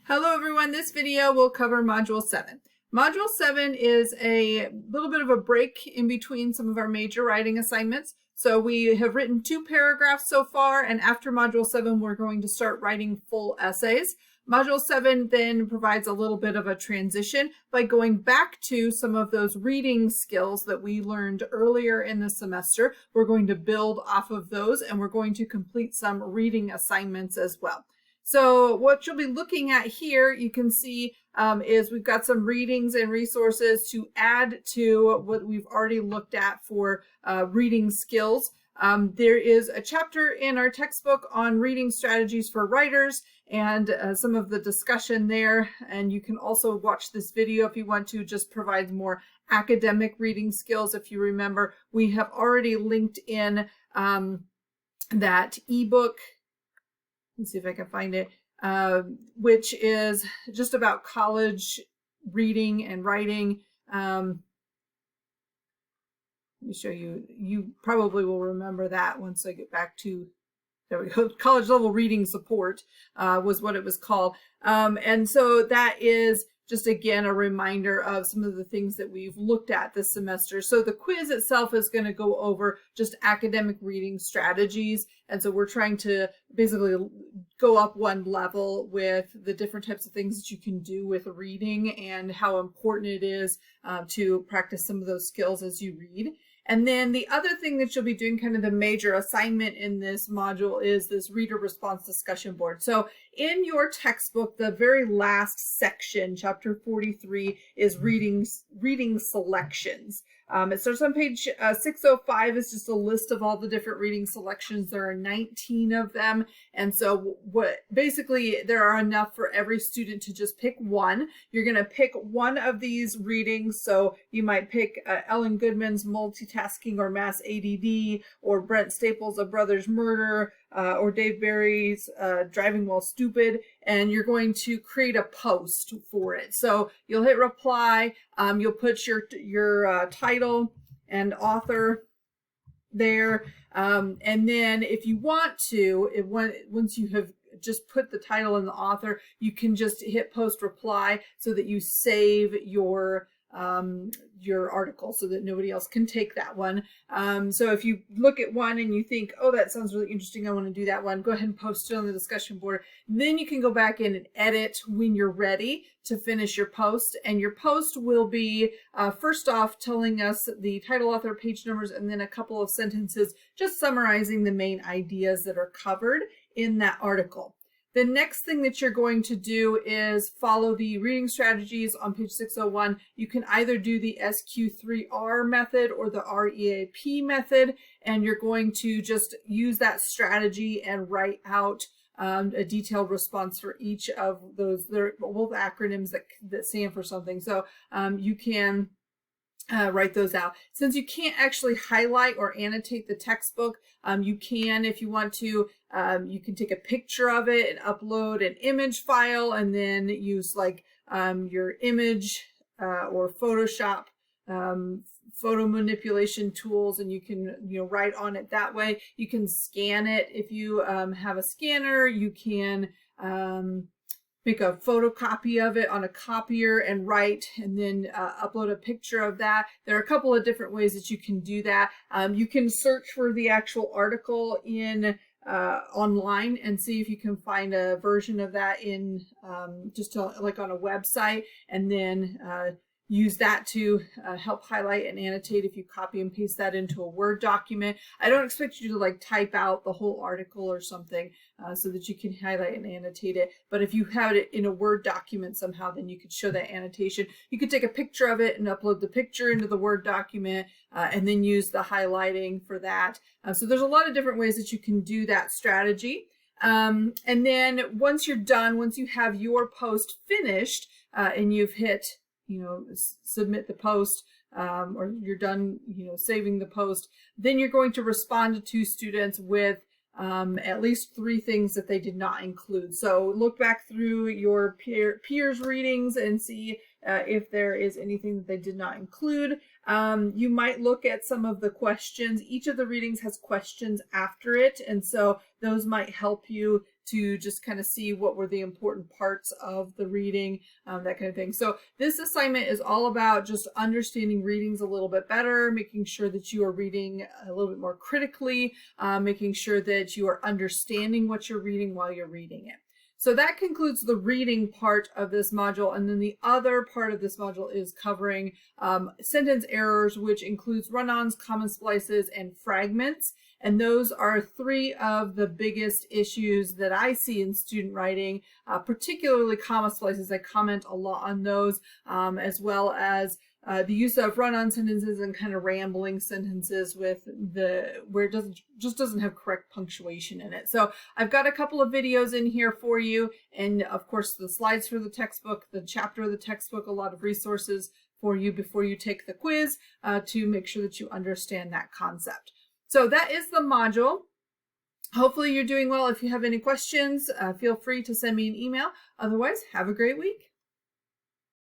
Hello everyone, this video will cover Module 7. Module 7 is a little bit of a break in between some of our major writing assignments. So we have written 2 paragraphs so far, and after Module 7 we're going to start writing full essays. Module 7 then provides a little bit of a transition by going back to some of those reading skills that we learned earlier in the semester. We're going to build off of those, and we're going to complete some reading assignments as well. So what you'll be looking at here, you can see, is we've got some readings and resources to add to what we've already looked at for reading skills. There is a chapter in our textbook on reading strategies for writers and some of the discussion there. And you can also watch this video if you want to, just provide more academic reading skills. If you remember, we have already linked in that ebook. Let's see if I can find it, which is just about college reading and writing. Let me show you. You probably will remember that once I get back to, there we go, college level reading support was what it was called. And so that is just, again, a reminder of some of the things that we've looked at this semester. So the quiz itself is going to go over just academic reading strategies. And so we're trying to basically go up one level with the different types of things that you can do with reading and how important it is to practice some of those skills as you read. And then the other thing that you'll be doing, kind of the major assignment in this module, is this reader response discussion board. So in your textbook, the very last section, chapter 43, is reading selections. It starts on page 605. It's just a list of all the different reading selections. There are 19 of them. And so basically there are enough for every student to just pick one. You're going to pick one of these readings. So you might pick Ellen Goodman's Multitasking or Mass ADD, or Brent Staples' A Brother's Murder, or Dave Barry's Driving While Stupid, and you're going to create a post for it. So you'll hit reply, you'll put your title and author there, and then if you want to, once you have just put the title and the author, you can just hit post reply so that you save your article so that nobody else can take that one. So if you look at one and you think, oh, that sounds really interesting, I want to do that one, go ahead and post it on the discussion board. Then you can go back in and edit when you're ready to finish your post. And your post will be, first off, telling us the title, author, page numbers, and then a couple of sentences just summarizing the main ideas that are covered in that article. The next thing that you're going to do is follow the reading strategies on page 601. You can either do the SQ3R method or the REAP method, and you're going to just use that strategy and write out a detailed response for each of those. They're both acronyms that stand for something. So you can write those out. Since you can't actually highlight or annotate the textbook, you can, if you want to, you can take a picture of it and upload an image file, and then use like your image or Photoshop photo manipulation tools, and you can write on it that way. You can scan it if you have a scanner. You can make a photocopy of it on a copier and write, and then upload a picture of that. There are a couple of different ways that you can do that. You can search for the actual article in online and see if you can find a version of that in like on a website, and then use that to help highlight and annotate if you copy and paste that into a Word document. I don't expect you to like type out the whole article or something so that you can highlight and annotate it. But if you have it in a Word document somehow, then you could show that annotation. You could take a picture of it and upload the picture into the Word document and then use the highlighting for that. So there's a lot of different ways that you can do that strategy. And then once you're done, once you have your post finished and you've hit submit the post, or you're done, saving the post, then you're going to respond to students with at least 3 things that they did not include. So look back through your peers' readings and see if there is anything that they did not include. You might look at some of the questions. Each of the readings has questions after it, and so those might help you to just kind of see what were the important parts of the reading, that kind of thing. So this assignment is all about just understanding readings a little bit better, making sure that you are reading a little bit more critically, making sure that you are understanding what you're reading while you're reading it. So that concludes the reading part of this module. And then the other part of this module is covering sentence errors, which includes run-ons, common splices, and fragments. And those are three of the biggest issues that I see in student writing, particularly comma splices. I comment a lot on those, as well as the use of run-on sentences and kind of rambling sentences with where it just doesn't have correct punctuation in it. So I've got a couple of videos in here for you, and of course the slides for the textbook, the chapter of the textbook, a lot of resources for you before you take the quiz to make sure that you understand that concept. So that is the module. Hopefully you're doing well. If you have any questions, feel free to send me an email. Otherwise, have a great week.